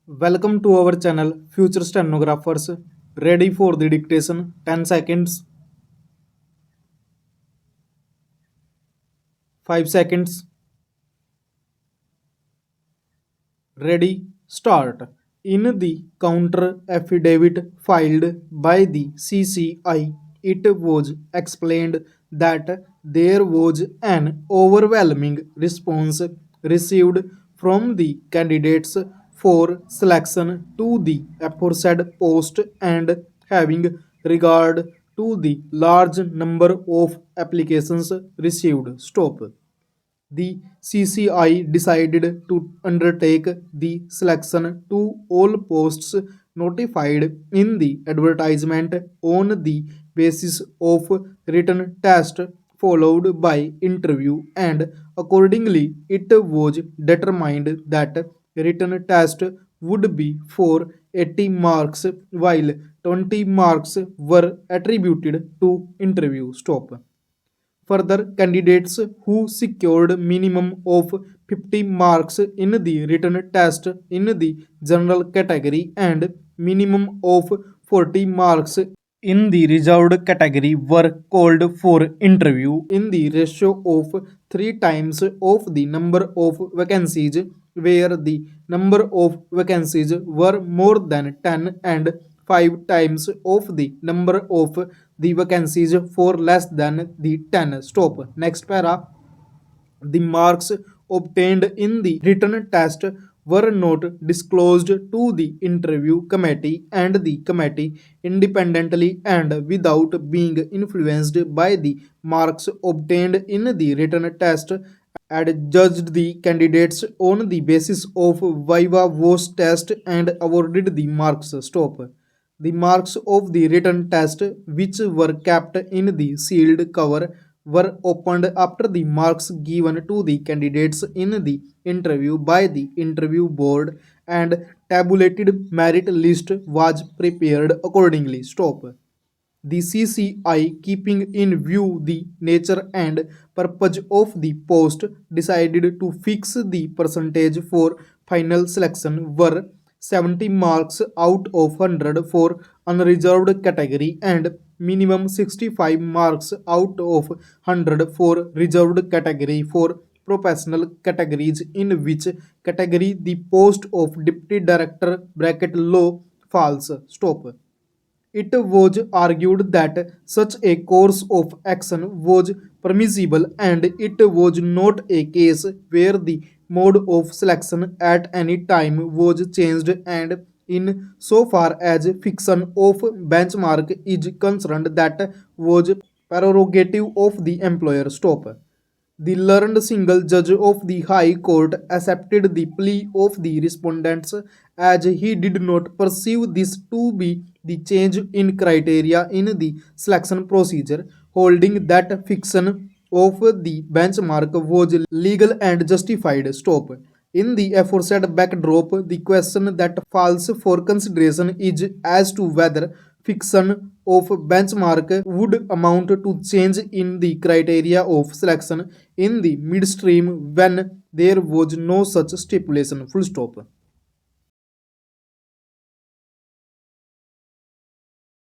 Welcome to our channel Future Stenographers. Ready for the dictation? 10 seconds, 5 seconds. Ready? Start. In the counter affidavit filed by the CCI, it was explained that there was an overwhelming response received from the candidates for selection to the aforesaid post, and having regard to the large number of applications received. Stop. The CCI decided to undertake the selection to all posts notified in the advertisement on the basis of written test followed by interview, and accordingly it was determined that written test would be for 80 marks while 20 marks were attributed to interview. Stop. Further, candidates who secured minimum of 50 marks in the written test in the general category and minimum of 40 marks in the reserved category were called for interview in the ratio of 3 times of the number of vacancies, where the number of vacancies were more than 10, and 5 times of the number of the vacancies for less than the 10. Stop. Next para. The marks obtained in the written test were not disclosed to the interview committee, and the committee independently and without being influenced by the marks obtained in the written test had judged the candidates on the basis of viva voce test and awarded the marks. Stop. The marks of the written test, which were kept in the sealed cover, were opened after the marks given to the candidates in the interview by the interview board, and tabulated merit list was prepared accordingly. Stop. The CCI, keeping in view the nature and purpose of the post, decided to fix the percentage for final selection were 70 marks out of 100 for unreserved category and minimum 65 marks out of 100 for reserved category for professional categories, in which category the post of deputy director bracket law falls. Stop. It was argued that such a course of action was permissible, and it was not a case where the mode of selection at any time was changed, and in so far as fixation of benchmark is concerned, that was prerogative of the employer. Stop. The learned single judge of the High Court accepted the plea of the respondents, as he did not perceive this to be the change in criteria in the selection procedure, holding that fixation of the benchmark was legal and justified. Stop. In the aforesaid backdrop, the question that falls for consideration is as to whether fixation of benchmark would amount to change in the criteria of selection in the midstream when there was no such stipulation. Full stop.